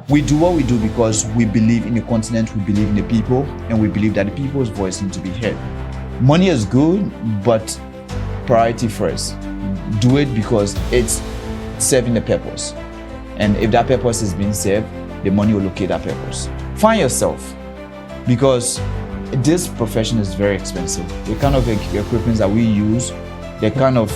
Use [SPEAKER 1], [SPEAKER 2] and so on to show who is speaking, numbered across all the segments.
[SPEAKER 1] We do what we do because we believe in the continent, we believe in the people, and we believe that the people's voice needs to be heard. Money is good, but priority first. Do it because it's serving the purpose. And if that purpose is being served, the money will locate that purpose. Find yourself, because this profession is very expensive. The kind of equipment that we use, the kind of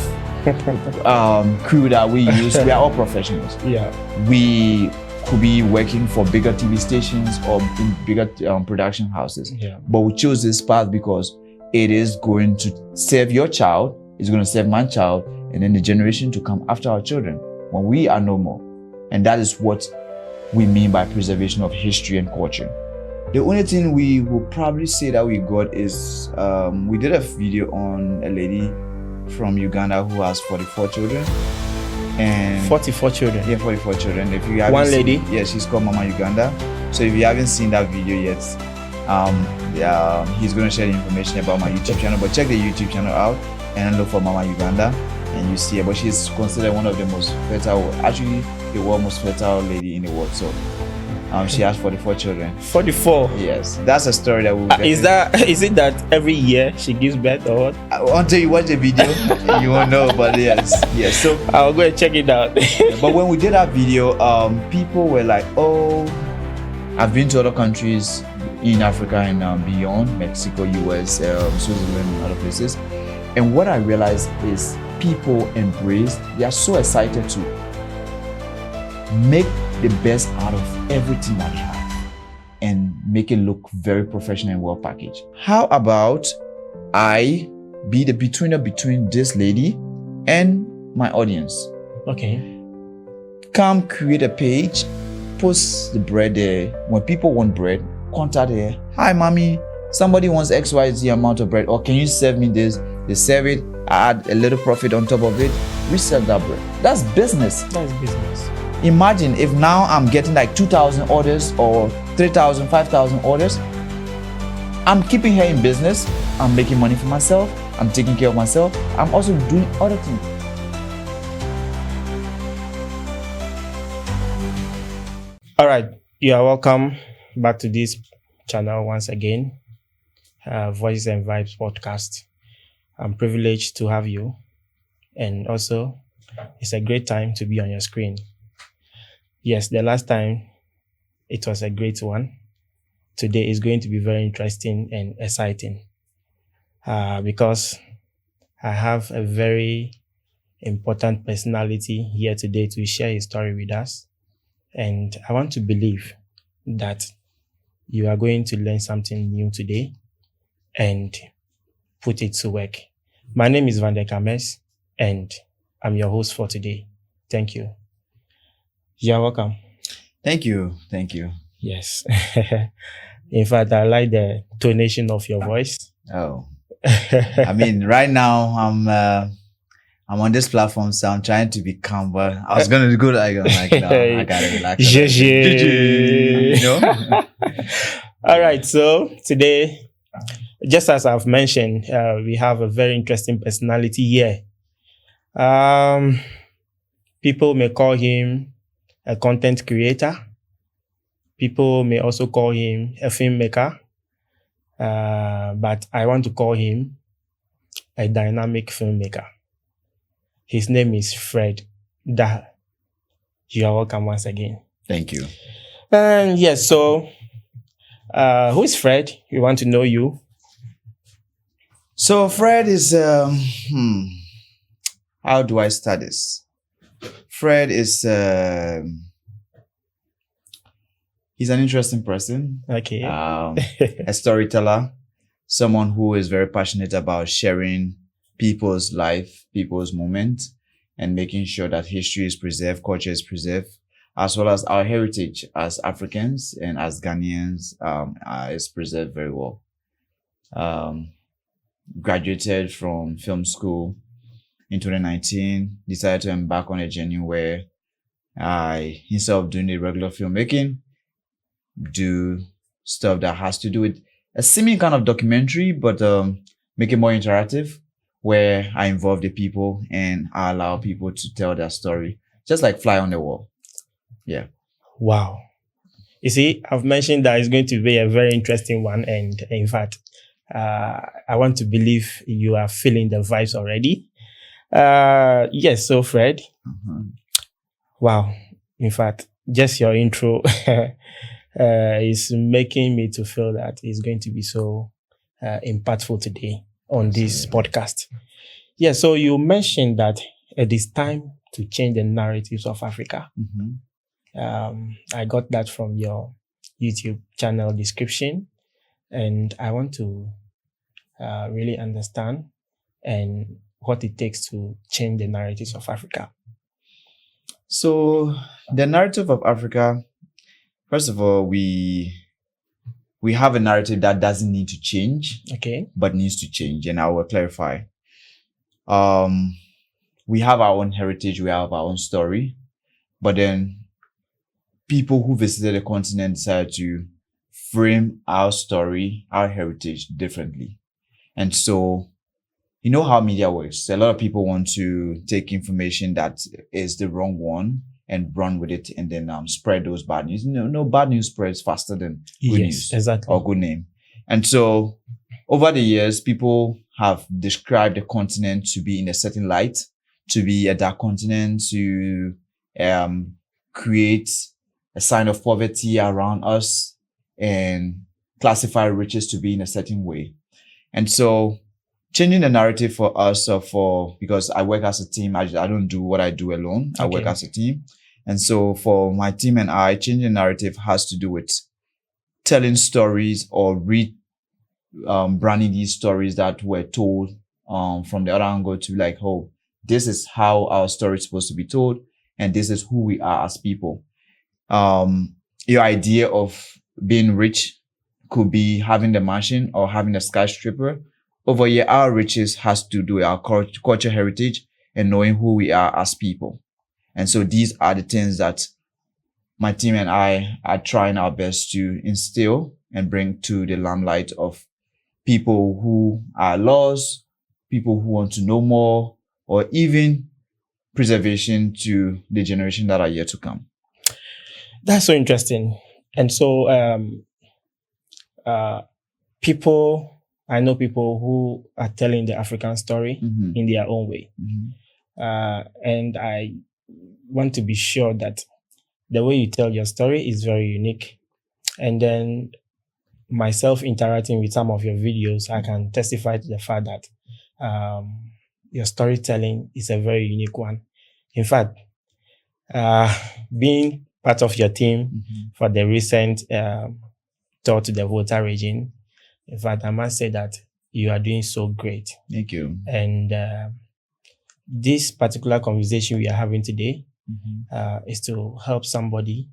[SPEAKER 1] crew that we use, we are all professionals.
[SPEAKER 2] Yeah.
[SPEAKER 1] We could be working for bigger TV stations or in bigger production houses.
[SPEAKER 2] Yeah.
[SPEAKER 1] But we chose this path because it is going to serve your child, it's going to serve my child, and then the generation to come after our children when we are no more. And that is what we mean by preservation of history and culture. The only thing we will probably say that we got is we did a video on a lady from Uganda who has 44 children. And
[SPEAKER 2] 44 children?
[SPEAKER 1] Yeah, 44 children. If you haven't
[SPEAKER 2] One lady?
[SPEAKER 1] Yeah, she's called Mama Uganda. So if you haven't seen that video yet, he's going to share the information about my YouTube channel. But check the YouTube channel out and look for Mama Uganda, and you see her. But she's considered one of the most fertile, actually the world's most fertile lady in the world. So she has 44 children.
[SPEAKER 2] 44?
[SPEAKER 1] Yes. That's a story that we'll
[SPEAKER 2] is it that every year she gives birth or what?
[SPEAKER 1] Until you watch the video, you won't know, but yes. So
[SPEAKER 2] I'll go and check it out.
[SPEAKER 1] But when we did that video, people were like, oh, I've been to other countries in Africa and beyond, Mexico, US, Switzerland, and other places. And what I realized is people embraced, they are so excited to make the best out of everything that they have and make it look very professional and well packaged. How about I be the betweener between this lady and my audience?
[SPEAKER 2] Okay.
[SPEAKER 1] Come create a page, post the bread there. When people want bread, contact her. Hi, mommy, somebody wants XYZ amount of bread, or can you serve me this? They serve it, I add a little profit on top of it, resell that bread. That's business.
[SPEAKER 2] That's business.
[SPEAKER 1] Imagine if now I'm getting like 2,000 orders or 3,000, 5,000 orders. I'm keeping her in business. I'm making money for myself. I'm taking care of myself. I'm also doing other things.
[SPEAKER 2] All right. You are welcome back to this channel once again. Voices and Vibes podcast. I'm privileged to have you. And also, it's a great time to be on your screen. Yes, the last time it was a great one. Today is going to be very interesting and exciting because I have a very important personality here today to share his story with us. And I want to believe that you are going to learn something new today and put it to work. My name is Van der Kames, and I'm your host for today. Thank you. You're welcome.
[SPEAKER 1] Thank you. Thank you.
[SPEAKER 2] Yes. In fact, I like the tonation of your voice.
[SPEAKER 1] Oh. I mean, right now I'm on this platform, so I'm trying to be calm, but I was gonna go like no, I gotta relax.
[SPEAKER 2] You know? All right, so today, just as I've mentioned, we have a very interesting personality here. People may call him a content creator. People may also call him a filmmaker. But I want to call him a dynamic filmmaker. His name is Fred Dahe. You are welcome once again.
[SPEAKER 1] Thank you.
[SPEAKER 2] And yes, so who is Fred? We want to know you.
[SPEAKER 1] So Fred is how do I start this? Fred is he's an interesting person.
[SPEAKER 2] Okay.
[SPEAKER 1] A storyteller, someone who is very passionate about sharing people's life, people's moments, and making sure that history is preserved, culture is preserved, as well as our heritage as Africans and as Ghanaians is preserved very well. Graduated from film school in 2019, decided to embark on a journey where I, instead of doing the regular filmmaking, do stuff that has to do with a similar kind of documentary, but make it more interactive, where I involve the people and I allow people to tell their story, just like fly on the wall. Yeah.
[SPEAKER 2] Wow. You see, I've mentioned that it's going to be a very interesting one. And in fact, I want to believe you are feeling the vibes already. Yes, so Fred, wow. In fact, just your intro is making me to feel that it's going to be so impactful today on this podcast. Yeah, so you mentioned that it is time to change the narratives of Africa. I got that from your YouTube channel description, and I want to really understand and what it takes to change the narratives of Africa.
[SPEAKER 1] So the narrative of Africa, first of all, we have a narrative that doesn't need to change,
[SPEAKER 2] Okay.
[SPEAKER 1] but needs to change, and I will clarify. We have our own heritage, we have our own story, but then people who visited the continent decided to frame our story, our heritage differently. And so, you know how media works. A lot of people want to take information that is the wrong one and run with it and then spread those bad news. No, bad news spreads faster than good news
[SPEAKER 2] exactly.
[SPEAKER 1] or good name. And so over the years, people have described the continent to be in a certain light, to be a dark continent, to create a sign of poverty around us and classify riches to be in a certain way. And so changing the narrative for us, because I work as a team, I don't do what I do alone. I work as a team. And so for my team and I, changing the narrative has to do with telling stories or branding these stories that were told from the other angle to like, oh, this is how our story is supposed to be told, and this is who we are as people. Your idea of being rich could be having the mansion or having a skyscraper. Over here, our riches has to do with our culture heritage and knowing who we are as people. And so these are the things that my team and I are trying our best to instill and bring to the limelight of people who are lost, people who want to know more, or even preservation to the generation that are yet to come.
[SPEAKER 2] That's so interesting. And so I know people who are telling the African story in their own way. And I want to be sure that the way you tell your story is very unique. And then myself interacting with some of your videos, I can testify to the fact that your storytelling is a very unique one. In fact, being part of your team for the recent tour to the Volta region, in fact, I must say that you are doing so great.
[SPEAKER 1] Thank you.
[SPEAKER 2] And this particular conversation we are having today is to help somebody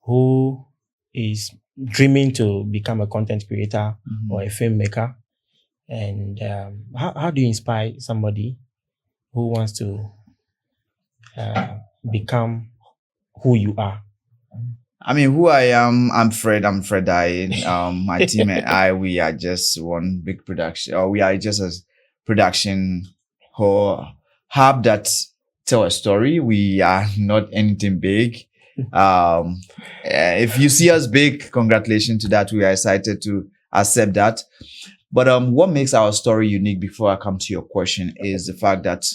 [SPEAKER 2] who is dreaming to become a content creator or a filmmaker. And how do you inspire somebody who wants to become who you are?
[SPEAKER 1] I mean, who I am, I'm Fred Dahe. My team and I, we are just one big production, or we are just a production hub that tell a story. We are not anything big. If you see us big, congratulations to that. We are excited to accept that. But what makes our story unique, before I come to your question, is the fact that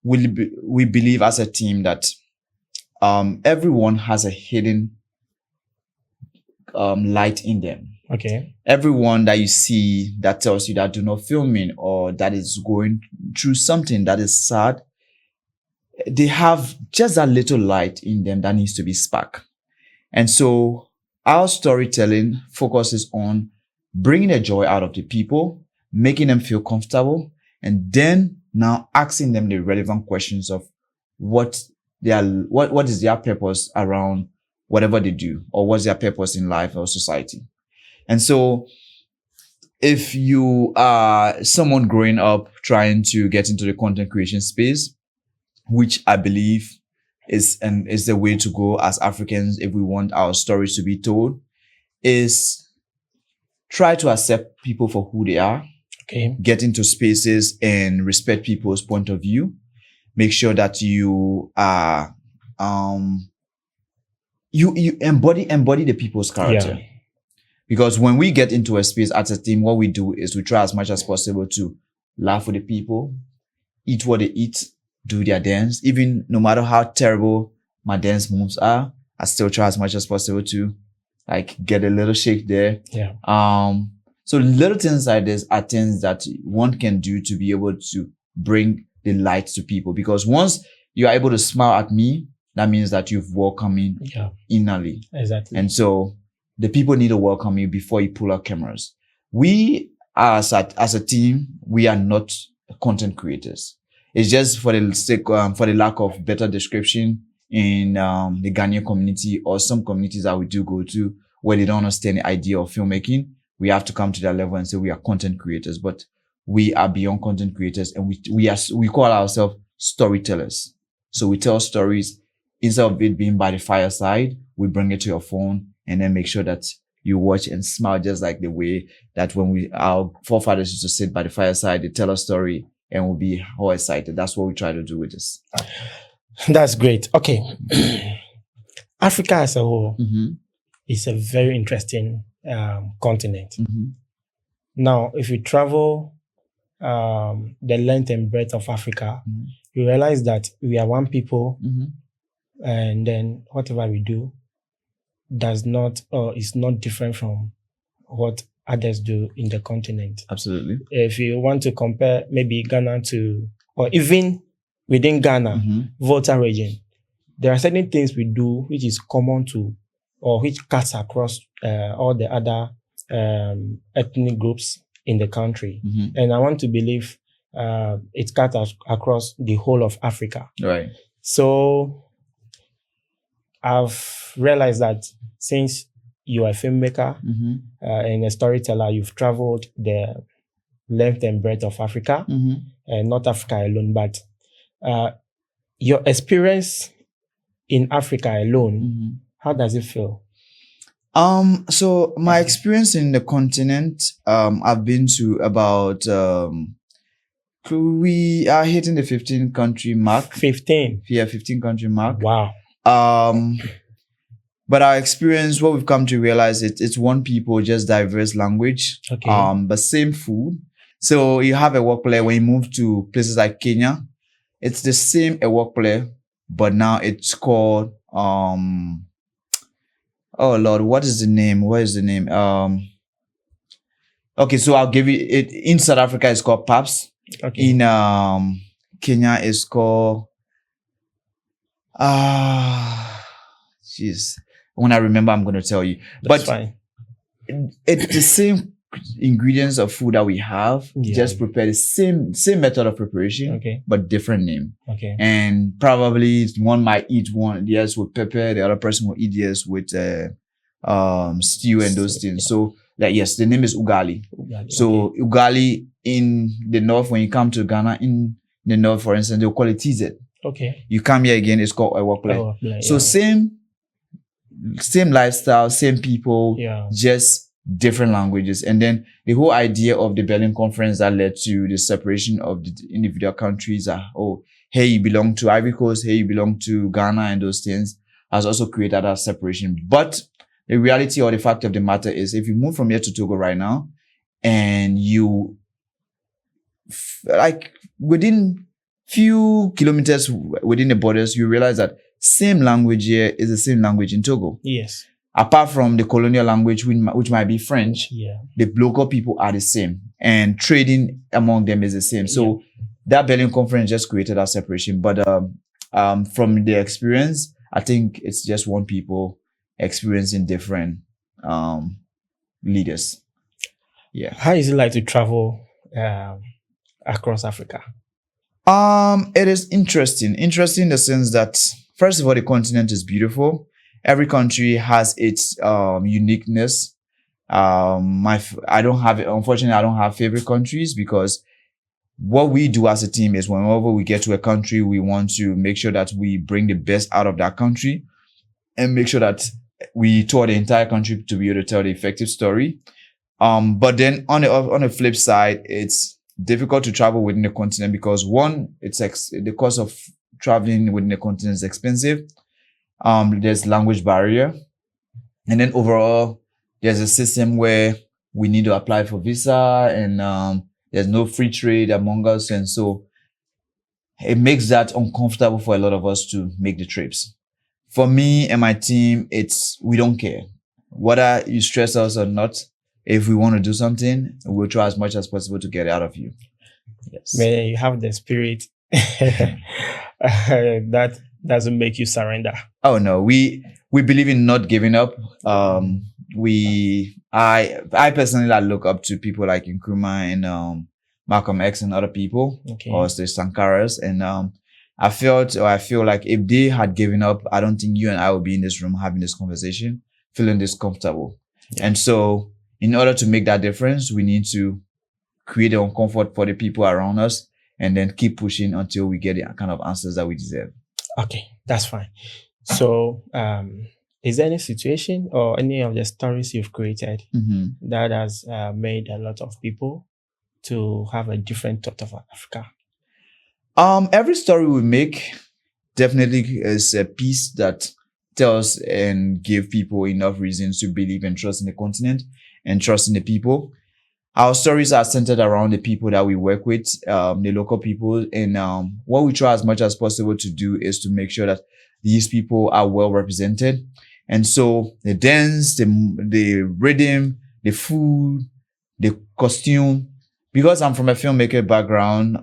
[SPEAKER 1] we believe as a team that everyone has a hidden light in them.
[SPEAKER 2] Okay.
[SPEAKER 1] Everyone that you see that tells you that do not filming or that is going through something that is sad, they have just a little light in them that needs to be sparked. And so our storytelling focuses on bringing the joy out of the people, making them feel comfortable, and then now asking them the relevant questions of what is their purpose around whatever they do, or what's their purpose in life or society. And so if you are someone growing up trying to get into the content creation space, which I believe is the way to go as Africans if we want our stories to be told, is try to accept people for who they are.
[SPEAKER 2] Okay.
[SPEAKER 1] Get into spaces and respect people's point of view. Make sure that you are you embody the people's character.
[SPEAKER 2] Yeah.
[SPEAKER 1] Because when we get into a space as a team, what we do is we try as much as possible to laugh with the people, eat what they eat, do their dance. Even no matter how terrible my dance moves are, I still try as much as possible to like get a little shake there.
[SPEAKER 2] Yeah.
[SPEAKER 1] So little things like this are things that one can do to be able to bring the light to people. Because once you are able to smile at me, that means that you've welcomed me innerly.
[SPEAKER 2] Exactly.
[SPEAKER 1] And so the people need to welcome you before you pull out cameras. We as a team, we are not content creators. It's just for the sake, for the lack of better description in the Ghanaian community or some communities that we do go to where they don't understand the idea of filmmaking. We have to come to that level and say we are content creators, but we are beyond content creators, and we call ourselves storytellers. So we tell stories instead of it being by the fireside. We bring it to your phone and then make sure that you watch and smile, just like the way that when our forefathers used to sit by the fireside, they tell a story and we'll be all excited. That's what we try to do with this.
[SPEAKER 2] That's great. Okay. Africa as a whole is a very interesting continent. Now, if you travel the length and breadth of Africa, you realize that we are one people, and then whatever we do does not or is not different from what others do in the continent.
[SPEAKER 1] Absolutely.
[SPEAKER 2] If you want to compare maybe Ghana to, or even within Ghana, Volta region, there are certain things we do which is common to, or which cuts across all the other ethnic groups in the country. And I want to believe it cuts across the whole of Africa.
[SPEAKER 1] Right.
[SPEAKER 2] So I've realized that since you are a filmmaker and a storyteller, you've traveled the length and breadth of Africa, and not Africa alone, but your experience in Africa alone, how does it feel?
[SPEAKER 1] So my experience in the continent, I've been to about, we are hitting the 15 country mark.
[SPEAKER 2] 15?
[SPEAKER 1] Yeah, 15 country mark.
[SPEAKER 2] Wow.
[SPEAKER 1] But our experience, what we've come to realize, it's one people, just diverse language, but same food. So you have a work player when you move to places like Kenya, it's the same a work player, but now it's called, oh Lord, what is the name? Okay, so I'll give you it. In South Africa, it's called Paps.
[SPEAKER 2] Okay.
[SPEAKER 1] In Kenya, it's called, jeez. When I remember, I'm going to tell you.
[SPEAKER 2] That's fine.
[SPEAKER 1] It's the same ingredients of food that we have, just prepare the same method of preparation, but different name.
[SPEAKER 2] Okay.
[SPEAKER 1] And probably one might eat one, yes, with pepper, the other person will eat yes with stew and those things. So like, yes, the name is ugali. So ugali in the north, when you come to Ghana, in the north, for instance, they'll call it TZ.
[SPEAKER 2] Okay.
[SPEAKER 1] You come here again, it's called Ewokple. So same lifestyle, same people, just different languages. And then the whole idea of the Berlin Conference that led to the separation of the individual countries are, oh, hey, you belong to Ivory Coast, hey, you belong to Ghana, and those things has also created that separation. But the reality or the fact of the matter is, if you move from here to Togo right now, and you, like, within few kilometers within the borders, you realize that same language here is the same language in Togo.
[SPEAKER 2] Yes.
[SPEAKER 1] Apart from the colonial language, which might be French, the local people are the same, and trading among them is the same. So that Berlin Conference just created that separation. But from the experience, I think it's just one people experiencing different leaders. Yeah.
[SPEAKER 2] How is it like to travel across Africa?
[SPEAKER 1] It is interesting. Interesting in the sense that, first of all, the continent is beautiful. Every country has its uniqueness. Unfortunately, I don't have favorite countries, because what we do as a team is whenever we get to a country, we want to make sure that we bring the best out of that country and make sure that we tour the entire country to be able to tell the effective story. But then on the flip side, it's difficult to travel within the continent because, one, the cost of traveling within the continent is expensive. There's language barrier. And then overall, there's a system where we need to apply for visa, and there's no free trade among us. And so it makes that uncomfortable for a lot of us to make the trips. For me and my team, we don't care. Whether you stress us or not, if we want to do something, we'll try as much as possible to get it out of you. Yes.
[SPEAKER 2] May you have the spirit that doesn't make you surrender.
[SPEAKER 1] Oh no, we believe in not giving up. I personally look up to people like Nkrumah and Malcolm X and other people, or the Sankaras, and I feel like if they had given up, I don't think you and I would be in this room having this conversation, feeling this comfortable. Yeah. And so, in order to make that difference, we need to create a comfort for the people around us, and then keep pushing until we get the kind of answers that we deserve.
[SPEAKER 2] Okay, that's fine. So, is there any situation or any of the stories you've created that has made a lot of people to have a different thought of Africa?
[SPEAKER 1] Every story we make definitely is a piece that tells and give people enough reasons to believe and trust in the continent and trust in the people. Our stories are centered around the people that we work with, the local people. And what we try as much as possible to do is to make sure that these people are well represented. And so the dance, the rhythm, the food, the costume, because I'm from a filmmaker background,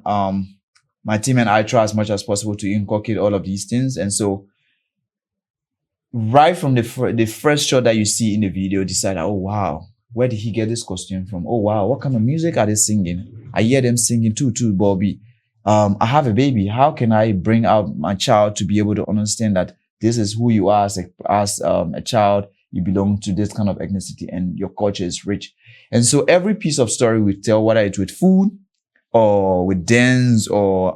[SPEAKER 1] my team and I try as much as possible to inculcate all of these things. And so right from the first shot that you see in the video, decide, oh, wow, where did he get this costume from? Oh, wow, what kind of music are they singing? I hear them singing too, Bobby. I have a baby. How can I bring out my child to be able to understand that this is who you are as a child? You belong to this kind of ethnicity and your culture is rich. And so every piece of story we tell, whether it's with food or with dance or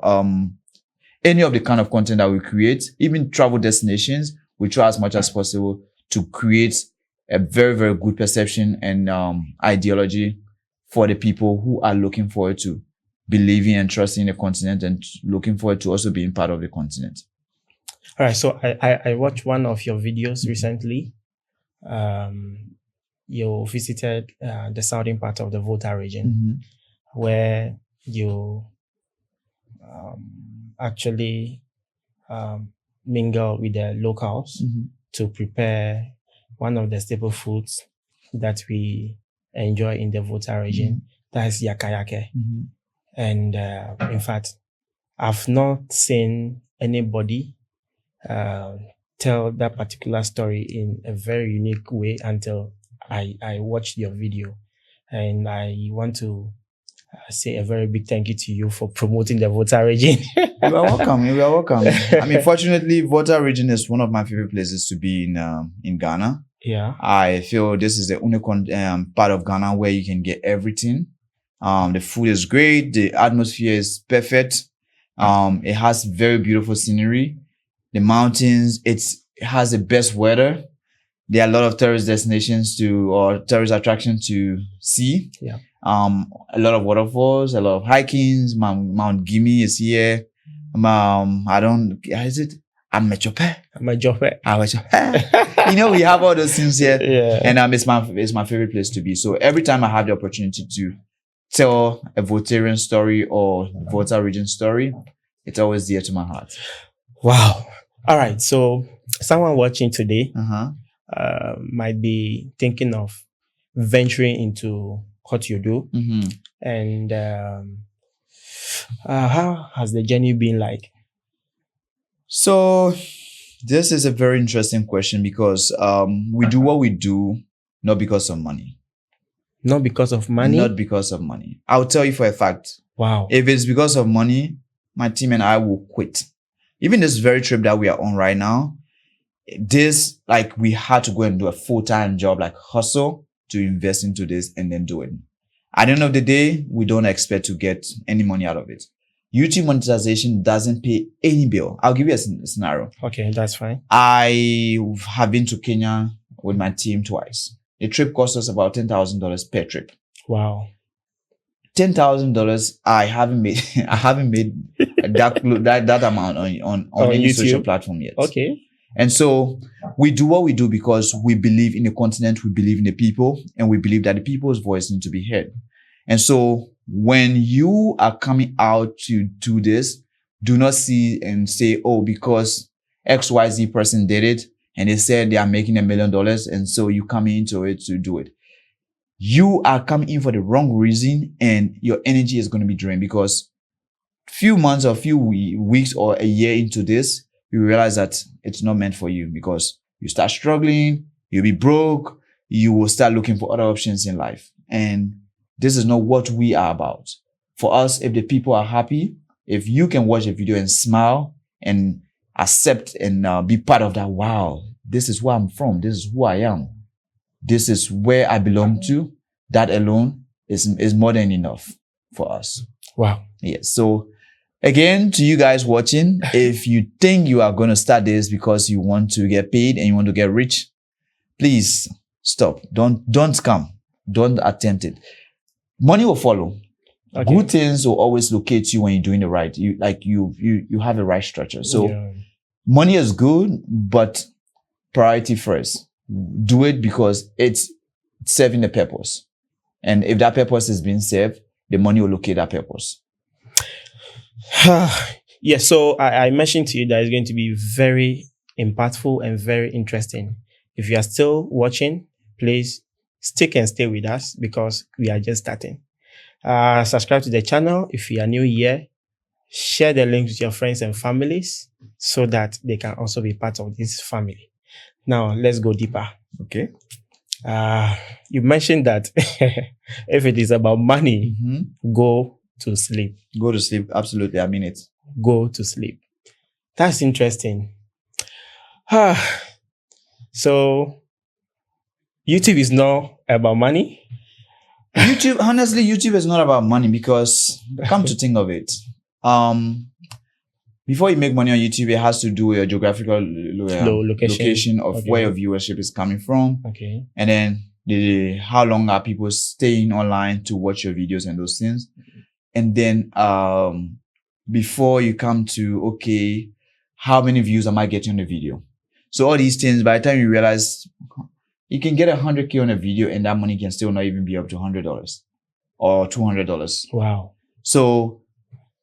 [SPEAKER 1] any of the kind of content that we create, even travel destinations, we try as much as possible to create a very, very good perception and ideology for the people who are looking forward to believing and trusting the continent and looking forward to also being part of the continent.
[SPEAKER 2] All right. So I watched one of your videos recently. You visited the southern part of the Volta region, where you actually mingle with the locals to prepare one of the staple foods that we enjoy in the Volta region. That's yakayake. And in fact, I've not seen anybody tell that particular story in a very unique way until I watched your video. And I want to say a very big thank you to you for promoting the Volta region.
[SPEAKER 1] You are welcome. You are welcome. I mean, fortunately, Volta region is one of my favorite places to be in Ghana.
[SPEAKER 2] Yeah.
[SPEAKER 1] I feel this is the only part of Ghana where you can get everything. The food is great. The atmosphere is perfect. It has very beautiful scenery. The mountains, it has the best weather. There are a lot of tourist destinations or tourist attractions to see.
[SPEAKER 2] Yeah.
[SPEAKER 1] A lot of waterfalls, a lot of hikings. Mount Gimme is here. Is it? Amechope. You know, we have all those things here.
[SPEAKER 2] Yeah.
[SPEAKER 1] And it's my favorite place to be. So every time I have the opportunity to tell a Voltarian story or Volta region story, it's always dear to my heart.
[SPEAKER 2] Wow. All right. So someone watching today might be thinking of venturing into what you do. And how has the journey been like?
[SPEAKER 1] So this is a very interesting question because we do what we do not because of money.
[SPEAKER 2] Not because of money?
[SPEAKER 1] Not because of money. I'll tell you for a fact.
[SPEAKER 2] Wow.
[SPEAKER 1] If it's because of money, my team and I will quit. Even this very trip that we are on right now, we had to go and do a full-time job, like hustle to invest into this and then do it. At the end of the day, we don't expect to get any money out of it. YouTube monetization doesn't pay any bill. I'll give you a scenario.
[SPEAKER 2] Okay, that's fine.
[SPEAKER 1] I have been to Kenya with my team twice. The trip cost us about $10,000 per trip.
[SPEAKER 2] Wow.
[SPEAKER 1] $10,000. I haven't made that amount on any
[SPEAKER 2] YouTube?
[SPEAKER 1] social platform yet.
[SPEAKER 2] Okay.
[SPEAKER 1] And so we do what we do because we believe in the continent, we believe in the people, and we believe that the people's voice needs to be heard. And so when you are coming out to do this, do not see and say, oh, because XYZ person did it and they said they are making $1 million, and so you come into it to do it. You are coming in for the wrong reason, and your energy is going to be drained, because few months or few weeks or a year into this, you realize that it's not meant for you, because you start struggling, you'll be broke, you will start looking for other options in life. And this is not what we are about. For us, if the people are happy, if you can watch a video and smile and accept and be part of that, wow, this is where I'm from, this is who I am, this is where I belong to, that alone is more than enough for us.
[SPEAKER 2] Wow.
[SPEAKER 1] Yes. So again, to you guys watching, if you think you are going to start this because you want to get paid and you want to get rich, please stop. Don't come. Don't attempt it. Money will follow. Okay. Good things will always locate you when you're doing the right. You have the right structure. So money is good, but priority first. Do it because it's serving a purpose. And if that purpose is being served, the money will locate that purpose.
[SPEAKER 2] Yeah, so I mentioned to you that it's going to be very impactful and very interesting. If you are still watching, please stick and stay with us, because we are just starting. Subscribe to the channel if you are new here. Share the link with your friends and families so that they can also be part of this family. Now, let's go deeper.
[SPEAKER 1] Okay.
[SPEAKER 2] You mentioned that if it is about money, go to sleep.
[SPEAKER 1] Go to sleep. Absolutely. I mean it.
[SPEAKER 2] Go to sleep. That's interesting. So YouTube is not about money?
[SPEAKER 1] Honestly, YouTube is not about money, because come to think of it, before you make money on YouTube, it has to do with your geographical location of where your viewership is coming from.
[SPEAKER 2] Okay.
[SPEAKER 1] And then how long are people staying online to watch your videos and those things. And then before you come to, okay, how many views am I getting on the video? So all these things, by the time you realize, you can get 100K on a video and that money can still not even be up to $100 or $200.
[SPEAKER 2] Wow.
[SPEAKER 1] So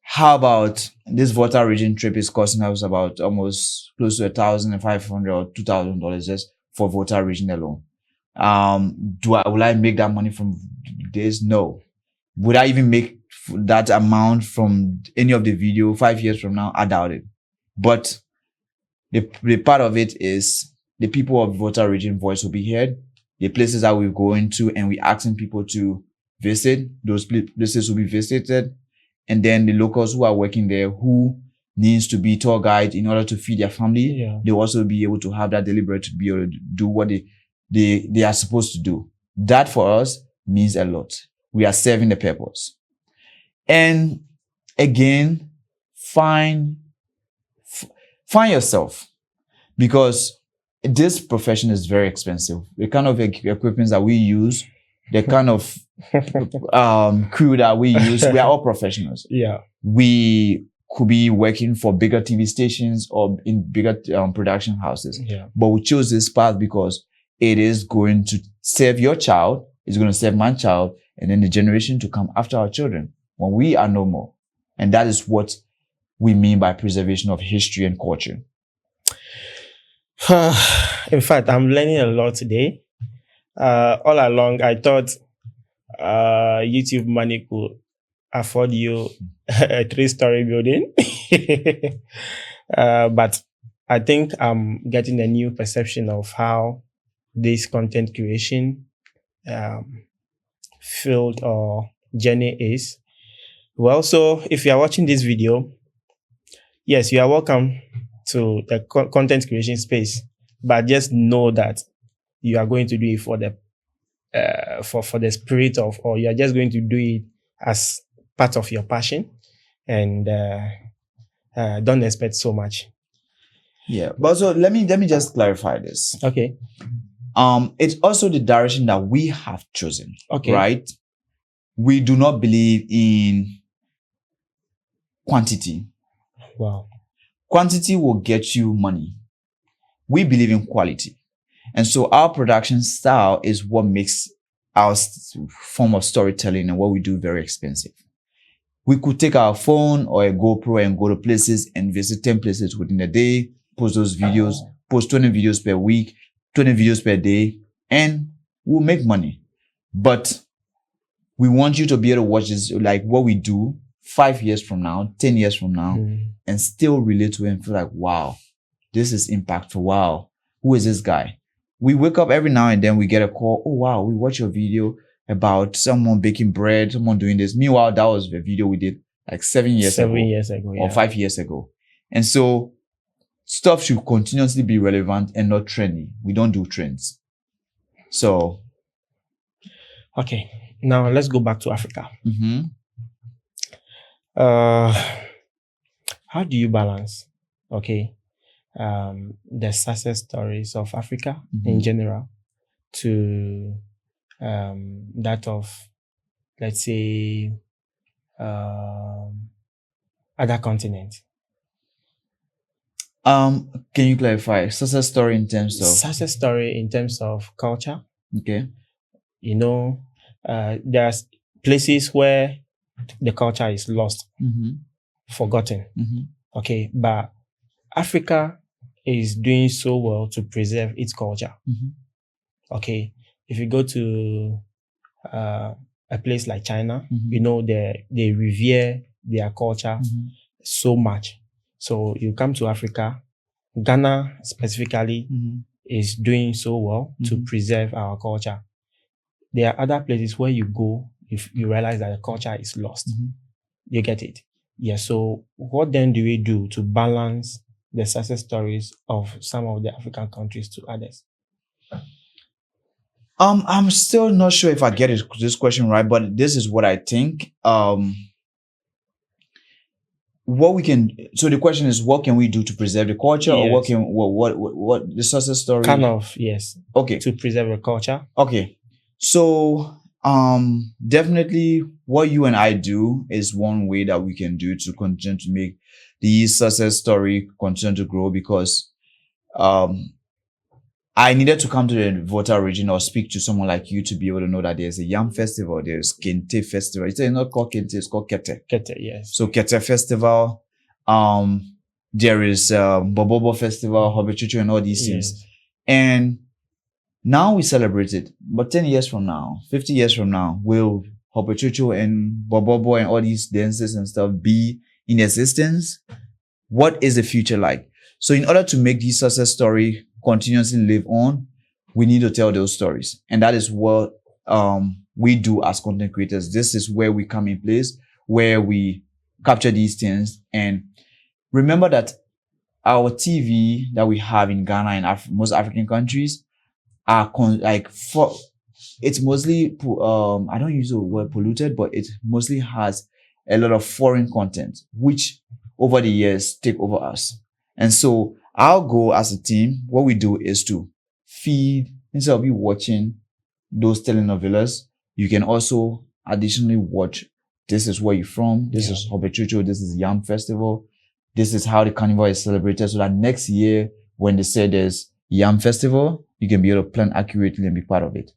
[SPEAKER 1] how about this Volta region trip is costing us about almost close to $1,500 or $2,000 just for Volta region alone. Will I make that money from this? No. Would I even make that amount from any of the video 5 years from now? I doubt it. But the part of it is the people of Volta region voice will be heard. The places that we're going to and we're asking people to visit, those places will be visited. And then the locals who are working there, who needs to be tour guide in order to feed their family, they'll also be able to have that deliberate to be able to do what they are supposed to do. That for us means a lot. We are serving the purpose. And again, find yourself, because this profession is very expensive. The kind of equipment that we use, the kind of crew that we use, we are all professionals.
[SPEAKER 2] Yeah.
[SPEAKER 1] We could be working for bigger TV stations or in bigger production houses.
[SPEAKER 2] Yeah.
[SPEAKER 1] But we chose this path because it is going to serve your child, it's going to serve my child, and then the generation to come after our children when we are no more. And that is what we mean by preservation of history and culture.
[SPEAKER 2] In fact, I'm learning a lot today. All along, I thought YouTube money could afford you a 3-story building. But I think I'm getting a new perception of how this content creation field or journey is. Well, so if you are watching this video, yes, you are welcome to the content creation space, but just know that you are going to do it for the for the spirit of, or you are just going to do it as part of your passion, and don't expect so much.
[SPEAKER 1] Yeah, but also let me just clarify this.
[SPEAKER 2] Okay.
[SPEAKER 1] It's also the direction that we have chosen.
[SPEAKER 2] Okay.
[SPEAKER 1] Right? We do not believe in quantity.
[SPEAKER 2] Wow.
[SPEAKER 1] Quantity will get you money. we believe in quality. And so our production style is what makes our form of storytelling and what we do very expensive. We could take our phone or a GoPro and go to places and visit 10 places within a day, post those videos, post 20 videos per week, 20 videos per day, and we'll make money. But we want you to be able to watch this, like what we do 5 years from now, 10 years from now, and still relate to it and feel like, wow, this is impactful. Wow, who is this guy? We wake up every now and then, we get a call. Oh, wow, we watch your video about someone baking bread, someone doing this. Meanwhile, that was the video we did like 7 years ago.
[SPEAKER 2] 7 years ago,
[SPEAKER 1] or 5 years ago. And so stuff should continuously be relevant and not trendy. We don't do trends. So.
[SPEAKER 2] Okay. Now let's go back to Africa. How do you balance, the success stories of Africa in general to that of, let's say, other continents?
[SPEAKER 1] Can you clarify success story in terms of
[SPEAKER 2] success story in terms of culture?
[SPEAKER 1] Okay.
[SPEAKER 2] There's places where the culture is lost, forgotten. Okay, but Africa is doing so well to preserve its culture. Okay, if you go to a place like China, they revere their culture so much. So you come to Africa, Ghana specifically is doing so well to preserve our culture. There are other places where you go, if you realize that the culture is lost. You get it? Yeah. So what then do we do to balance the success stories of some of the African countries to others?
[SPEAKER 1] I'm still not sure if I get this question right, but this is what I think. What we can, so the question is, what can we do to preserve the culture, or what the success story?
[SPEAKER 2] Kind of, yes.
[SPEAKER 1] Okay.
[SPEAKER 2] To preserve the culture.
[SPEAKER 1] Okay. So, definitely what you and I do is one way that we can do to continue to make the success story continue to grow, because, I needed to come to the Volta region or speak to someone like you to be able to know that there's a Yam festival, there's Kente festival. It's not called Kente, it's called Kete.
[SPEAKER 2] Kete, yes.
[SPEAKER 1] So Kete festival, there is Bobobo festival, Hobechuchu, and all these things. And now we celebrate it. But 10 years from now, 50 years from now, will Hobechuchu and Bobobo and all these dances and stuff be in existence? What is the future like? So in order to make this success story continuously live on, we need to tell those stories. And that is what we do as content creators. This is where we come in place, where we capture these things. And remember that our TV that we have in Ghana and most African countries are it's mostly, I don't use the word polluted, but it mostly has a lot of foreign content, which over the years take over us. And so our goal as a team, what we do is to feed, instead of you watching those telenovelas, you can also additionally watch, this is where you're from, this is Hobechuchu, this is Yam Festival, this is how the carnival is celebrated, so that next year, when they say there's Yam Festival, you can be able to plan accurately and be part of it.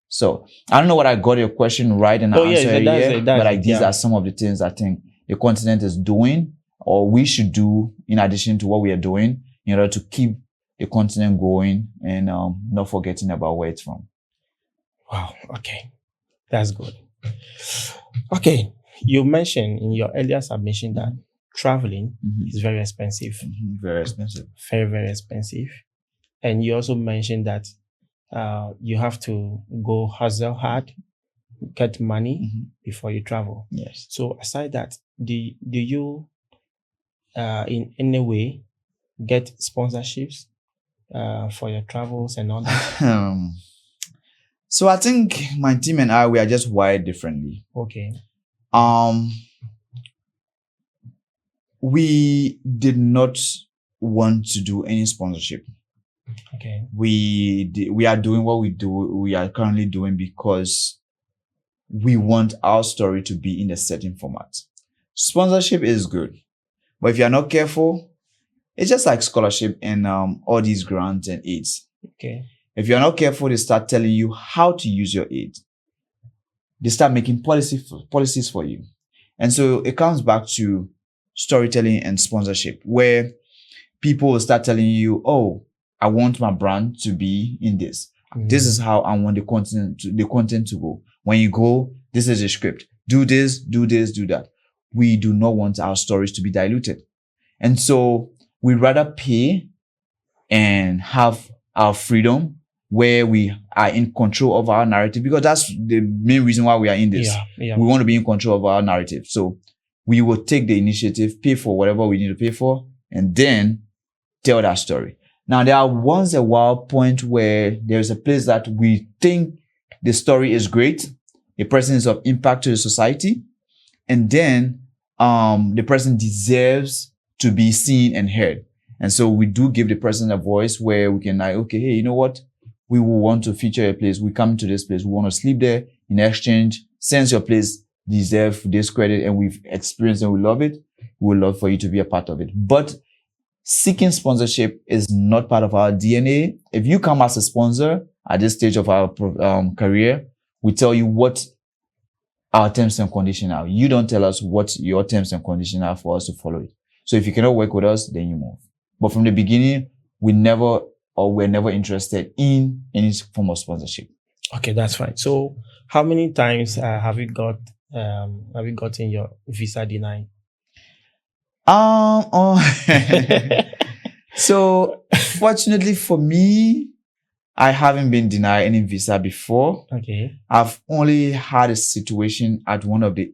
[SPEAKER 1] So, I don't know what I got your question right and I answered it, but these are some of the things I think the continent is doing, or we should do in addition to what we are doing, in order to keep the continent going and not forgetting about where it's from.
[SPEAKER 2] Wow. Okay. That's good. Okay. You mentioned in your earlier submission that traveling is very expensive.
[SPEAKER 1] Very expensive.
[SPEAKER 2] Very, very expensive. And you also mentioned that you have to go hustle hard, get money before you travel.
[SPEAKER 1] Yes.
[SPEAKER 2] So aside that, do you in any way get sponsorships for your travels and all that?
[SPEAKER 1] So I think my team and I, we are just wired differently.
[SPEAKER 2] Okay.
[SPEAKER 1] We did not want to do any sponsorship.
[SPEAKER 2] Okay.
[SPEAKER 1] We are doing what we are currently doing because we want our story to be in a certain format. Sponsorship is good, but if you are not careful, It's just like scholarship and all these grants and aids.
[SPEAKER 2] Okay.
[SPEAKER 1] If you're not careful, they start telling you how to use your aid. They start making policies for you. And so it comes back to storytelling and sponsorship, where people will start telling you, oh, I want my brand to be in this. This is how I want the content to go. When you go, this is the script. Do this, do that. We do not want our stories to be diluted. And so we rather pay and have our freedom where we are in control of our narrative, because that's the main reason why we are in this. We want to be in control of our narrative. So we will take the initiative, pay for whatever we need to pay for, and then tell that story. Now, there are once a while point where there's a place that we think the story is great, the person is of impact to the society, and then the person deserves to be seen and heard. And so we do give the person a voice where we can like, okay, hey, you know what? We will want to feature a place. We come to this place. We want to sleep there. In exchange, since your place deserves this credit and we've experienced and we love it, we would love for you to be a part of it. But seeking sponsorship is not part of our DNA. If you come as a sponsor at this stage of our career, we tell you what our terms and conditions are. You don't tell us what your terms and conditions are for us to follow it. So if you cannot work with us, then you move. But from the beginning, we're never interested in any form of sponsorship.
[SPEAKER 2] Okay, that's fine. So how many times have you gotten your visa denied?
[SPEAKER 1] So fortunately for me, I haven't been denied any visa before.
[SPEAKER 2] Okay.
[SPEAKER 1] I've only had a situation at one of the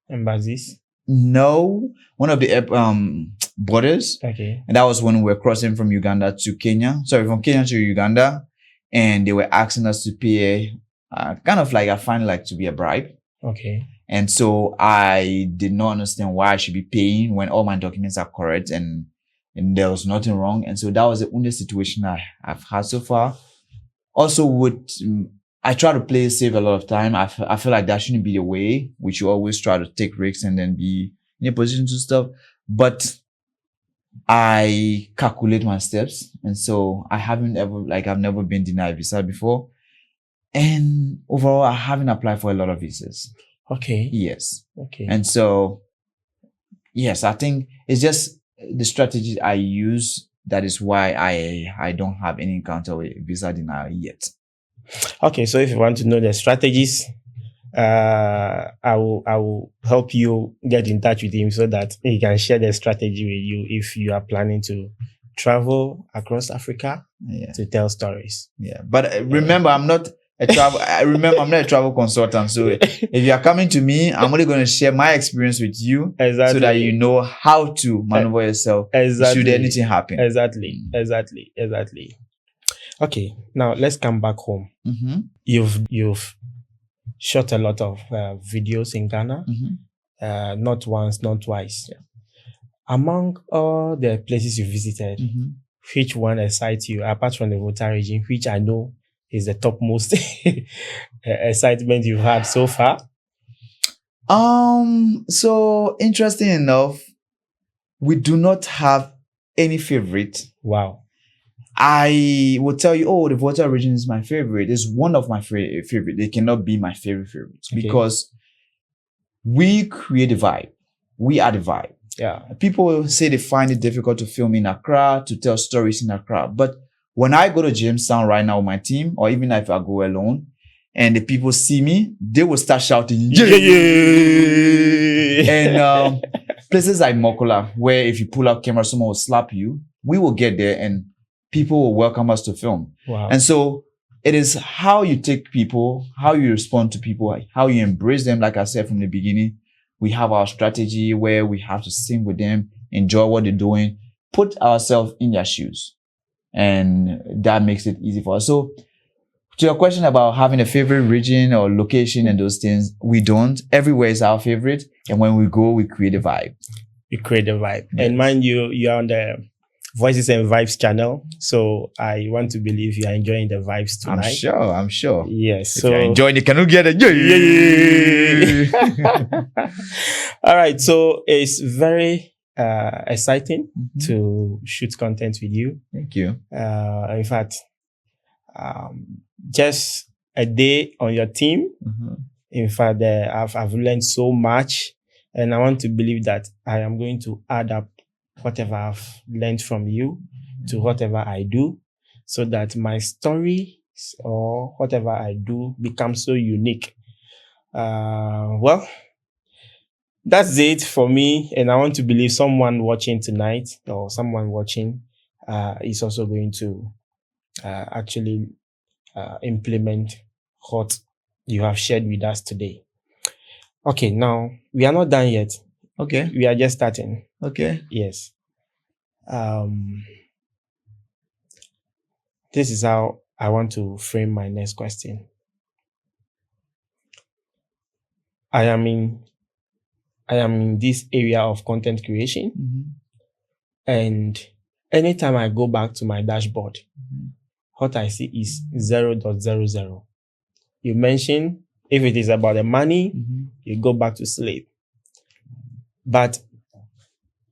[SPEAKER 2] embassies.
[SPEAKER 1] No, one of the borders.
[SPEAKER 2] Okay.
[SPEAKER 1] And that was when we were crossing from Uganda to Kenya. Sorry, from Kenya to Uganda. And they were asking us to pay kind of like, I find like to be a bribe.
[SPEAKER 2] Okay.
[SPEAKER 1] And so I did not understand why I should be paying when all my documents are correct and there was nothing wrong. And so that was the only situation I've had so far. Also, I try to play safe a lot of time. I feel like that shouldn't be the way. We should always try to take risks and then be in a position to stuff. But I calculate my steps. And so I've never been denied visa before. And overall, I haven't applied for a lot of visas.
[SPEAKER 2] Okay.
[SPEAKER 1] Yes.
[SPEAKER 2] Okay.
[SPEAKER 1] And so, yes, I think it's just the strategy I use. That is why I don't have any encounter with visa denial yet.
[SPEAKER 2] Okay. So if you want to know the strategies, I will help you get in touch with him so that he can share the strategy with you if you are planning to travel across Africa to tell stories.
[SPEAKER 1] Yeah. But remember, I'm not a travel consultant. So if you are coming to me, I'm only going to share my experience with you so that you know how to maneuver yourself should anything happen.
[SPEAKER 2] Exactly. Okay. Now let's come back home.
[SPEAKER 1] Mm-hmm.
[SPEAKER 2] You've shot a lot of videos in Ghana.
[SPEAKER 1] Mm-hmm.
[SPEAKER 2] Not once, not twice. Yeah. Among all the places you visited, which one excites you apart from the Volta region, which I know is the topmost excitement you've had so far?
[SPEAKER 1] So interesting enough, we do not have any favorite.
[SPEAKER 2] Wow.
[SPEAKER 1] I will tell you, the Volta region is my favorite. It's one of my favorite. They cannot be my favorites because we create the vibe. We are the vibe.
[SPEAKER 2] Yeah.
[SPEAKER 1] People will say they find it difficult to film in Accra, to tell stories in Accra. But when I go to Jamestown right now with my team, or even if I go alone, and the people see me, they will start shouting, yeah! And places like Mokola, where if you pull out camera, someone will slap you. We will get there and people will welcome us to film.
[SPEAKER 2] Wow.
[SPEAKER 1] And so it is how you take people, how you respond to people, how you embrace them. Like I said from the beginning, we have our strategy where we have to sing with them, enjoy what they're doing, put ourselves in their shoes. And that makes it easy for us. So to your question about having a favorite region or location and those things, we don't. Everywhere is our favorite. And when we go, we create a vibe.
[SPEAKER 2] You create a vibe.
[SPEAKER 1] Yes.
[SPEAKER 2] And mind you, you're on the Voices and Vibes channel. So I want to believe you are enjoying the vibes tonight.
[SPEAKER 1] I'm sure.
[SPEAKER 2] Yes.
[SPEAKER 1] If
[SPEAKER 2] so
[SPEAKER 1] you're enjoying it, can you get it? Yeah.
[SPEAKER 2] All right. So it's very exciting to shoot content with you.
[SPEAKER 1] Thank you.
[SPEAKER 2] In fact, just a day on your team. In fact, I've learned so much, and I want to believe that I am going to add up whatever I've learned from you to whatever I do, so that my story or whatever I do becomes so unique. Well, that's it for me, and I want to believe someone watching tonight or someone watching is also going to actually implement what you have shared with us today. Okay, now we are not done yet.
[SPEAKER 1] Okay.
[SPEAKER 2] We are just starting.
[SPEAKER 1] Okay.
[SPEAKER 2] Yes. This is how I want to frame my next question. I am in this area of content creation, and anytime I go back to my dashboard, what I see is 0.00. You mentioned if it is about the money, you go back to sleep. But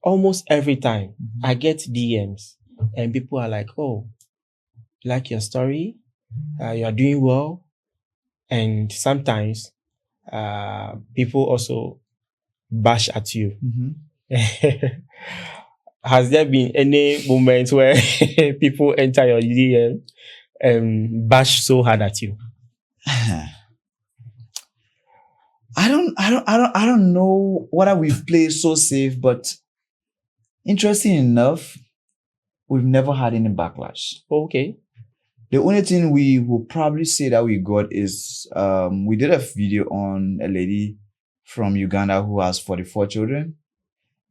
[SPEAKER 2] almost every time I get DMs and people are like, "Oh, like your story, you are doing well," and sometimes people also bash at you. Has there been any moment where people enter your DM and bash so hard at you?
[SPEAKER 1] I don't know whether we've played so safe, but interesting enough, we've never had any backlash.
[SPEAKER 2] Okay.
[SPEAKER 1] The only thing we will probably say that we got is we did a video on a lady from Uganda who has 44 children.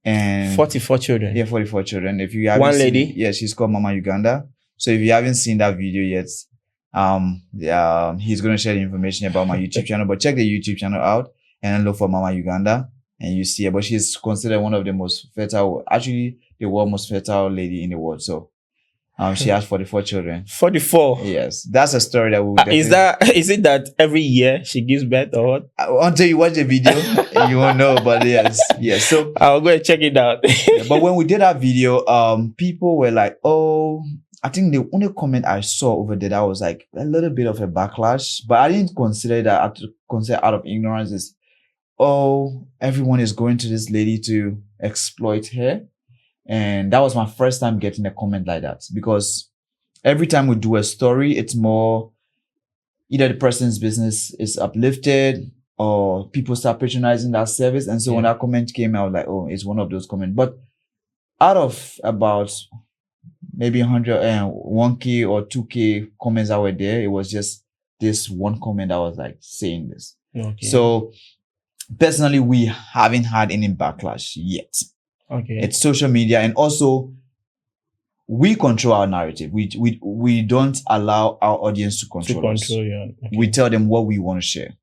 [SPEAKER 1] And
[SPEAKER 2] 44 children.
[SPEAKER 1] Yeah, 44 children. If you haven't
[SPEAKER 2] One
[SPEAKER 1] seen
[SPEAKER 2] lady?
[SPEAKER 1] it, yeah, she's called Mama Uganda. So if you haven't seen that video yet, he's going to share the information about my YouTube channel, but check the YouTube channel out and then look for Mama Uganda and you see her. But she's considered one of the most fertile, actually the world's most fertile lady in the world. So she has 44 children.
[SPEAKER 2] 44.
[SPEAKER 1] Yes, that's a story that will.
[SPEAKER 2] Is it that every year she gives birth or what?
[SPEAKER 1] Until you watch the video, you won't know. But yes. So
[SPEAKER 2] I'll go and check it out.
[SPEAKER 1] But when we did that video, people were like, "Oh," I think the only comment I saw over there that was like a little bit of a backlash, but I didn't consider that. I consider out of ignorance is, "Oh, everyone is going to this lady to exploit her." And that was my first time getting a comment like that, because every time we do a story, it's more either the person's business is uplifted or people start patronizing that service. And so when that comment came, I was like, "Oh, it's one of those comments." But out of about maybe 1K or 2K comments that were there, it was just this one comment that was like saying this.
[SPEAKER 2] Okay.
[SPEAKER 1] So personally, we haven't had any backlash yet.
[SPEAKER 2] Okay.
[SPEAKER 1] It's social media, and also we control our narrative. We don't allow our audience to control us.
[SPEAKER 2] Okay.
[SPEAKER 1] We tell them what we want to share.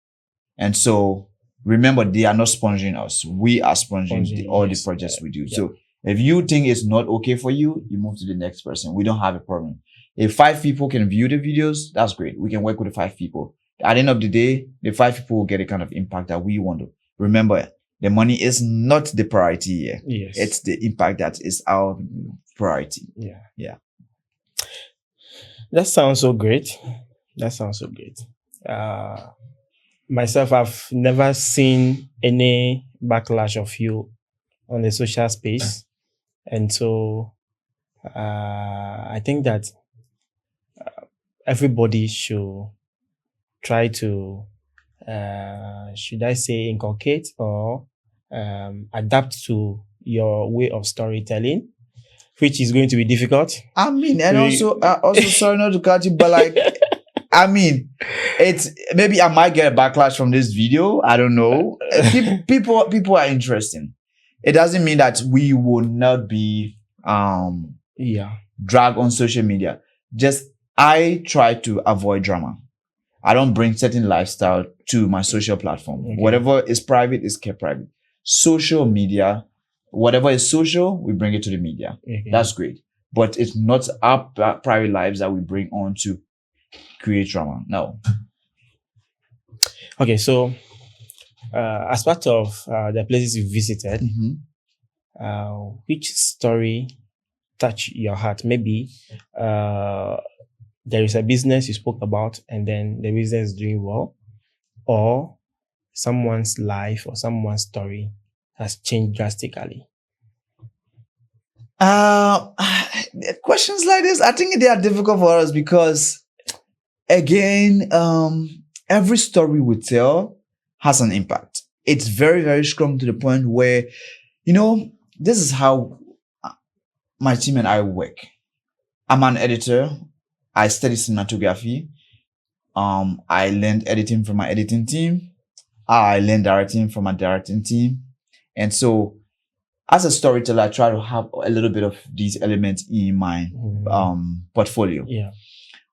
[SPEAKER 1] And so remember, they are not sponging us. We are sponging all the projects we do. Yeah. So if you think it's not okay for you, you move to the next person. We don't have a problem. If 5 people can view the videos, that's great. We can work with the 5 people. At the end of the day, the 5 people will get a kind of impact that we want to. Remember, the money is not the priority here.
[SPEAKER 2] Yes.
[SPEAKER 1] It's the impact that is our priority.
[SPEAKER 2] Yeah. That sounds so great. Myself, I've never seen any backlash of you on the social space. And so I think that everybody should try to, should I say, inculcate or adapt to your way of storytelling, which is going to be difficult.
[SPEAKER 1] I mean, and also sorry not to cut you, but like, I mean, it's maybe I might get a backlash from this video. I don't know. People are interesting. It doesn't mean that we will not be dragged on social media. Just I try to avoid drama. I don't bring certain lifestyle to my social platform. Okay. Whatever is private is kept private. Social media, whatever is social, we bring it to the media. Okay. That's great. But it's not our private lives that we bring on to create drama. No.
[SPEAKER 2] Okay, so as part of the places you visited, which story touched your heart? Maybe there is a business you spoke about, and then the business is doing well, or someone's life or someone's story has changed drastically.
[SPEAKER 1] Questions like this, I think they are difficult for us because, again, every story we tell has an impact. It's very, very strong to the point where, this is how my team and I work. I'm an editor. I study cinematography. I learned editing from my editing team. I learned directing from my directing team. And so, as a storyteller, I try to have a little bit of these elements in my portfolio.
[SPEAKER 2] Yeah.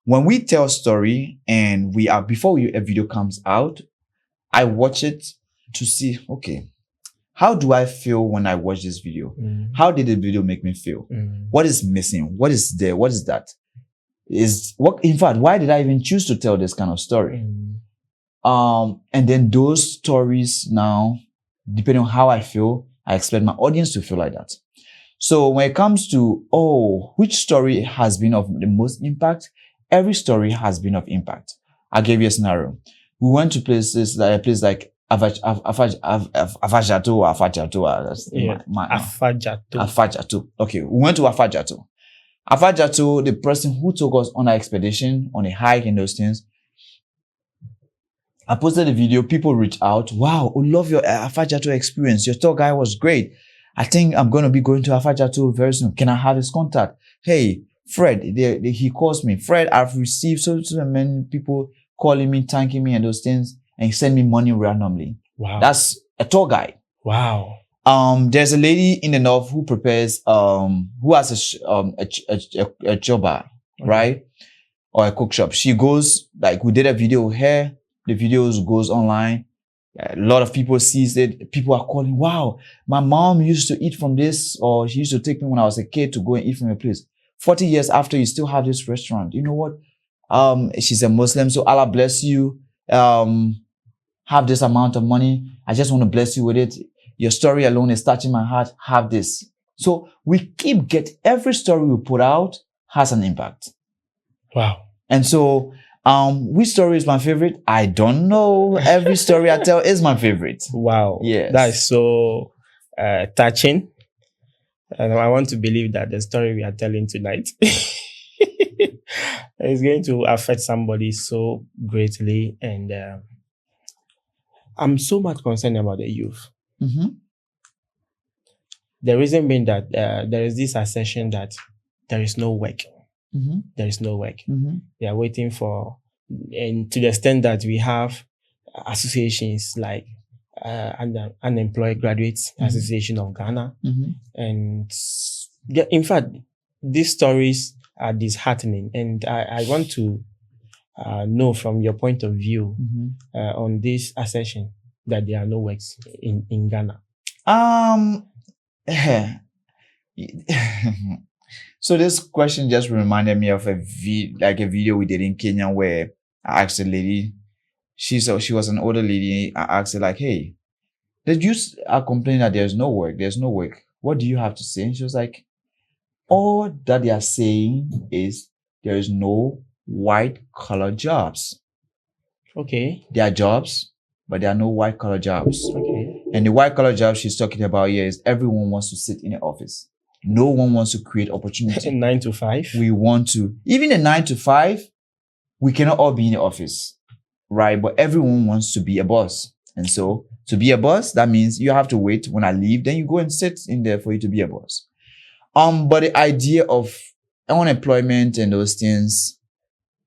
[SPEAKER 1] When we tell a story and before a video comes out, I watch it to see, okay, how do I feel when I watch this video? How did the video make me feel? What is missing? What is there? What is that? In fact, why did I even choose to tell this kind of story? And then those stories now, depending on how I feel, I expect my audience to feel like that. So when it comes to, which story has been of the most impact? Every story has been of impact. I'll give you a scenario. We went to places like Afajatu. Afajatu. Okay, we went to Afajatu. Afajatu, the person who took us on our expedition, on a hike and those things, I posted the video, people reached out. Wow, I love your Afajatu experience. Your tour guide was great. I think I'm going to be going to Afajatu very soon. Can I have his contact? Hey, Fred, he calls me. Fred, I've received so many people calling me, thanking me and those things, and he send me money randomly.
[SPEAKER 2] Wow.
[SPEAKER 1] That's a tour guide.
[SPEAKER 2] Wow.
[SPEAKER 1] There's a lady in the north who prepares, who has a choba, right? Or a cook shop. She goes, we did a video with her. The videos goes online. A lot of people sees it. People are calling, wow, my mom used to eat from this, or she used to take me when I was a kid to go and eat from a place. 40 years after, you still have this restaurant. You know what? She's a Muslim, so Allah bless you. Have this amount of money. I just want to bless you with it. Your story alone is touching my heart. Have this. So we every story we put out has an impact.
[SPEAKER 2] Wow.
[SPEAKER 1] And so, which story is my favorite? I don't know. Every story I tell is my favorite.
[SPEAKER 2] Wow.
[SPEAKER 1] Yes.
[SPEAKER 2] That is so touching. And I want to believe that the story we are telling tonight is going to affect somebody so greatly. And I'm so much concerned about the youth. The reason being that there is this assertion that there is no work. There is no work. They are waiting for, and to the extent that we have associations like Unemployed Graduates Association of Ghana. And in fact, these stories are disheartening. And I want to know from your point of view on this assertion that there are no works in Ghana.
[SPEAKER 1] So this question just reminded me of a video we did in Kenya where I asked a lady, she was an older lady. I asked her hey, the youth are complaining that there's no work. What do you have to say? And she was like, all that they are saying is there is no white collar jobs.
[SPEAKER 2] Okay.
[SPEAKER 1] There are jobs, but there are no white collar jobs.
[SPEAKER 2] Okay.
[SPEAKER 1] And the white collar jobs she's talking about here is everyone wants to sit in the office. No one wants to create opportunity.
[SPEAKER 2] 9 to 5.
[SPEAKER 1] We want to, even a 9 to 5, we cannot all be in the office, right? But everyone wants to be a boss. And so to be a boss, that means you have to wait when I leave, then you go and sit in there for you to be a boss. But the idea of unemployment and those things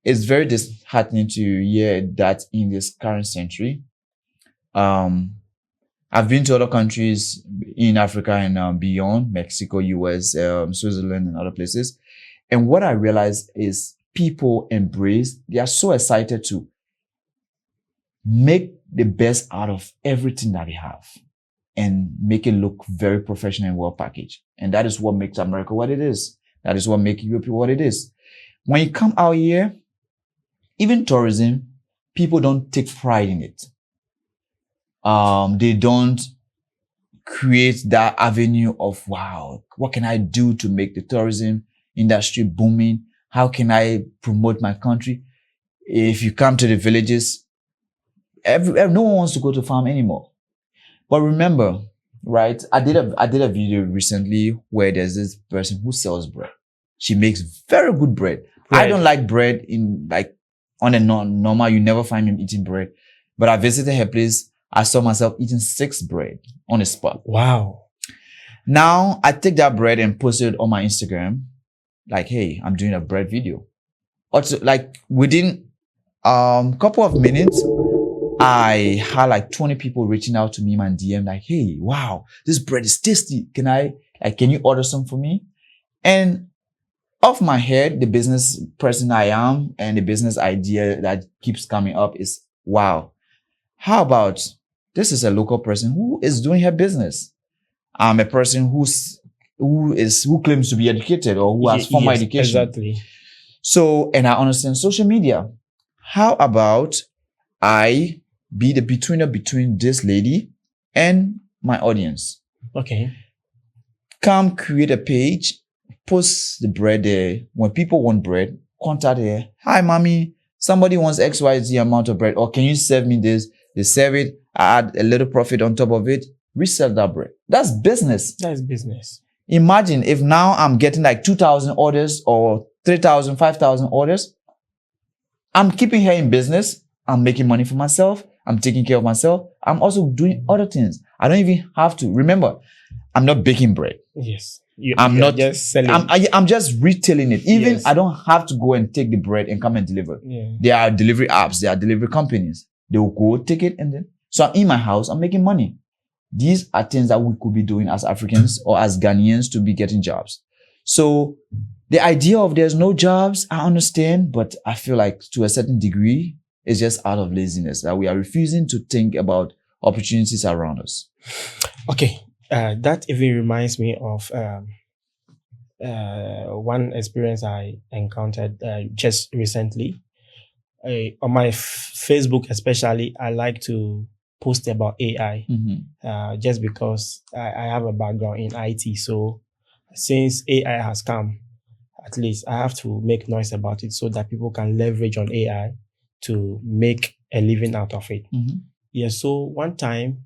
[SPEAKER 1] is very disheartening to hear that in this current century. I've been to other countries in Africa and beyond, Mexico, US, Switzerland, and other places. And what I realized is people they are so excited to make the best out of everything that they have and make it look very professional and well packaged. And that is what makes America what it is. That is what makes Europe what it is. When you come out here, even tourism, people don't take pride in it. They don't create that avenue of, wow, what can I do to make the tourism industry booming? How can I promote my country? If you come to the villages, no one wants to go to farm anymore. But remember, right? I did a video recently where there's this person who sells bread. She makes very good bread. I don't like bread on a normal. You never find me eating bread. But I visited her place. I saw myself eating 6 bread on the spot.
[SPEAKER 2] Wow.
[SPEAKER 1] Now I take that bread and post it on my Instagram. Like, hey, I'm doing a bread video. Also, like within couple of minutes, I had like 20 people reaching out to me in my DM like, hey, wow, this bread is tasty. Can you order some for me? And off my head, the business person I am and the business idea that keeps coming up is, wow, how about this is a local person who is doing her business. I'm a person who claims to be educated or who has formal education.
[SPEAKER 2] Exactly.
[SPEAKER 1] So, and I understand social media. How about I be the betweener between this lady and my audience?
[SPEAKER 2] Okay.
[SPEAKER 1] Come create a page, post the bread there. When people want bread, contact her. Hi, mommy. Somebody wants XYZ amount of bread. Or can you serve me this? They serve it. I add a little profit on top of it. Resell that bread. That's business.
[SPEAKER 2] That's business.
[SPEAKER 1] Imagine if now I'm getting like 2,000 orders or 3,000, 5,000 orders. I'm keeping her in business. I'm making money for myself. I'm taking care of myself. I'm also doing other things. I don't even have to. Remember, I'm not baking bread.
[SPEAKER 2] Yes.
[SPEAKER 1] I'm not
[SPEAKER 2] just selling.
[SPEAKER 1] I'm just retailing it. Even
[SPEAKER 2] Yes.
[SPEAKER 1] I don't have to go and take the bread and come and deliver.
[SPEAKER 2] Yeah.
[SPEAKER 1] There are delivery apps. There are delivery companies. They will go take it and then. So I'm in my house. I'm making money. These are things that we could be doing as Africans or as Ghanaians to be getting jobs. So the idea of there's no jobs, I understand, but I feel like to a certain degree, it's just out of laziness that we are refusing to think about opportunities around us.
[SPEAKER 2] Okay. That even reminds me of one experience I encountered just recently. On my Facebook especially, I like to post about AI just because I have a background in IT. So since AI has come, at least I have to make noise about it so that people can leverage on AI to make a living out of it. Yeah, so one time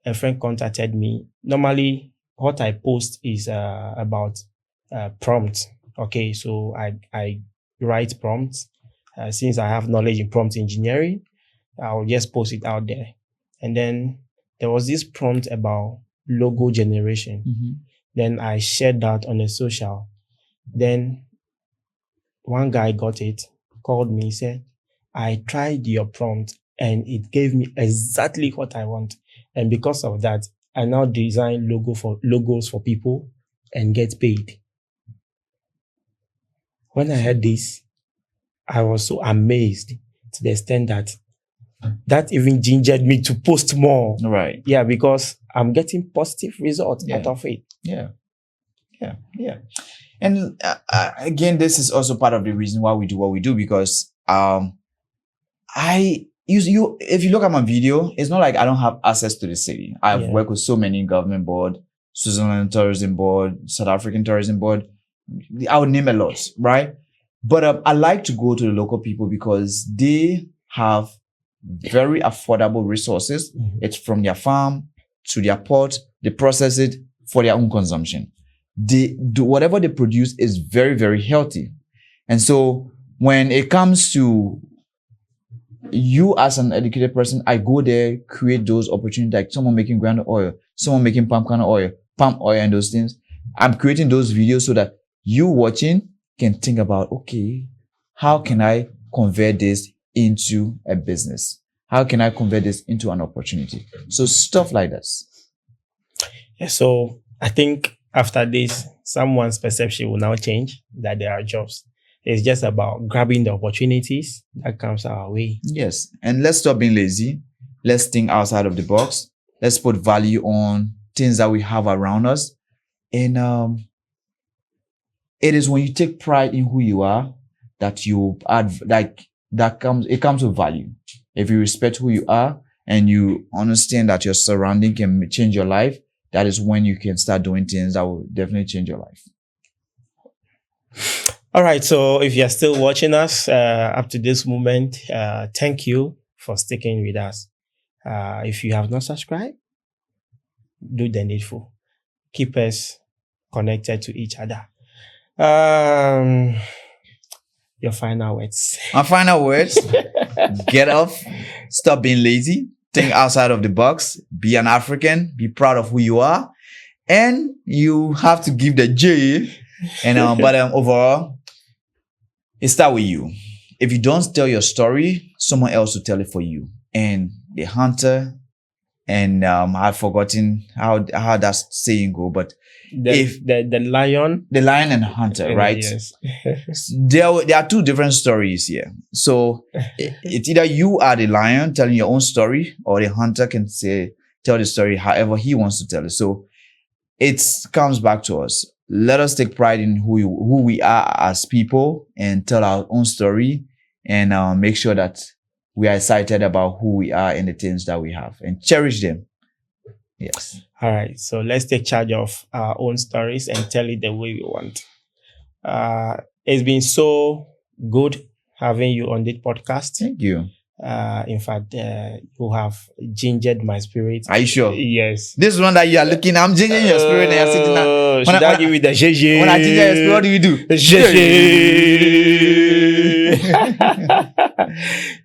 [SPEAKER 2] a friend contacted me. Normally, what I post is about prompts. Okay, so I write prompts. Since I have knowledge in prompt engineering, I'll just post it out there. And then there was this prompt about logo generation. Then I shared that on a social. Then one guy got it, called me, said, I tried your prompt and it gave me exactly what I want. And because of that, I now design logos for people and get paid. When I heard this, I was so amazed to the extent that even gingered me to post more.
[SPEAKER 1] Right.
[SPEAKER 2] Yeah, because I'm getting positive results out of it.
[SPEAKER 1] Yeah. And again, this is also part of the reason why we do what we do, because if you look at my video, it's not like I don't have access to the city. I've worked with so many government board, Switzerland Tourism Board, South African Tourism Board. I would name a lot, right? But I like to go to the local people because they have very affordable resources. It's from their farm to their port. They process it for their own consumption. They do whatever they produce is very, very healthy. And so when it comes to you as an educated person, I go there, create those opportunities, like someone making groundnut oil, someone making palm oil, and those things. I'm creating those videos so that you watching can think about, okay, how can I convert this into a business? How can I convert this into an opportunity? So stuff like this.
[SPEAKER 2] Yeah, so I think after this, someone's perception will now change that there are jobs. It's just about grabbing the opportunities that comes our way.
[SPEAKER 1] Yes. And let's stop being lazy. Let's think outside of the box. Let's put value on things that we have around us. And it is when you take pride in who you are that you add, it comes with value. If you respect who you are and you understand that your surrounding can change your life, that is when you can start doing things that will definitely change your life.
[SPEAKER 2] All right. So if you're still watching us up to this moment, thank you for sticking with us. If you have not subscribed, do the needful. Keep us connected to each other. Your final words.
[SPEAKER 1] My final words: get off, stop being lazy, think outside of the box, be an African, be proud of who you are, and you have to give the J. And but overall, it starts with you. If you don't tell your story, someone else will tell it for you. And the hunter, and I've forgotten how that saying go, but
[SPEAKER 2] the lion
[SPEAKER 1] and hunter, right?
[SPEAKER 2] Yes.
[SPEAKER 1] there are two different stories here. So it's either you are the lion telling your own story, or the hunter can tell the story however he wants to tell it. So it comes back to us. Let us take pride in who we are as people and tell our own story, and make sure that we are excited about who we are and the things that we have, and cherish them. Yes.
[SPEAKER 2] All right. So let's take charge of our own stories and tell it the way we want. It's been so good having you on this podcast.
[SPEAKER 1] Thank you.
[SPEAKER 2] In fact, you have gingered my spirit.
[SPEAKER 1] Are you sure?
[SPEAKER 2] Yes.
[SPEAKER 1] This one that you are looking, I'm gingering your spirit and you're sitting there.
[SPEAKER 2] Should I give you the GG?
[SPEAKER 1] When I ginger your spirit, what do you do?
[SPEAKER 2] GG.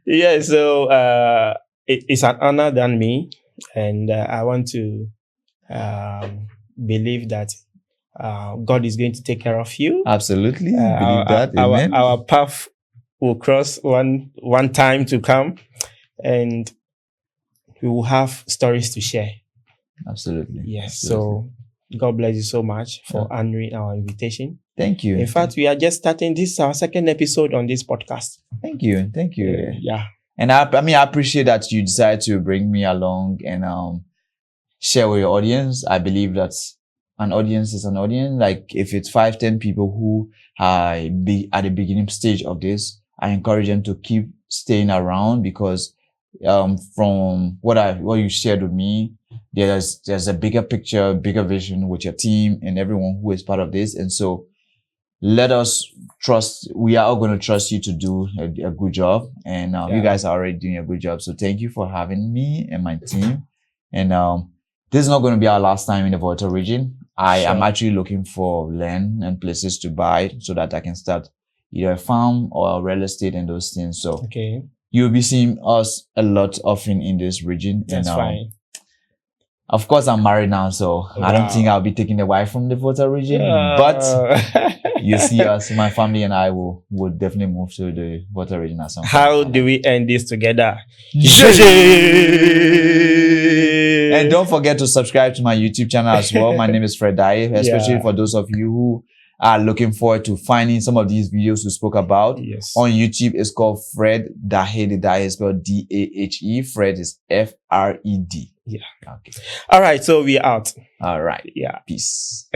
[SPEAKER 2] Yeah, so it's an honor than me. And I want to believe that God is going to take care of you.
[SPEAKER 1] Absolutely. Believe that. Amen.
[SPEAKER 2] Our path will cross one time to come, and we will have stories to share.
[SPEAKER 1] Absolutely.
[SPEAKER 2] Yes.
[SPEAKER 1] Absolutely.
[SPEAKER 2] So God bless you so much for honoring our invitation.
[SPEAKER 1] Thank you.
[SPEAKER 2] In fact, we are just starting. This is our second episode on this podcast.
[SPEAKER 1] Thank you. Thank you.
[SPEAKER 2] Yeah.
[SPEAKER 1] And I appreciate that you decided to bring me along and share with your audience. I believe that an audience is an audience. Like if it's 5-10 people who be at the beginning stage of this, I encourage them to keep staying around, because from what you shared with me, there's a bigger picture, bigger vision with your team and everyone who is part of this. And so let us trust, we are all going to trust you to do a good job. And you guys are already doing a good job. So thank you for having me and my team. And this is not going to be our last time in the Volta region. I am actually looking for land and places to buy so that I can start either a farm or real estate and those things. So you'll be seeing us a lot often in this region.
[SPEAKER 2] That's fine.
[SPEAKER 1] Of course, I'm married now, so I don't think I'll be taking the wife from the Volta region. But you see us, my family and I would definitely move to the Volta region at some point.
[SPEAKER 2] How do we end this together?
[SPEAKER 1] And don't forget to subscribe to my YouTube channel as well. My name is Fred Dahe, especially for those of you who are looking forward to finding some of these videos we spoke about.
[SPEAKER 2] Yes.
[SPEAKER 1] On YouTube, it's called Fred Dahe. The Dahe is spelled D-A-H-E. Fred is F-R-E-D.
[SPEAKER 2] Yeah. Okay. All right. So we're out.
[SPEAKER 1] All right.
[SPEAKER 2] Yeah.
[SPEAKER 1] Peace.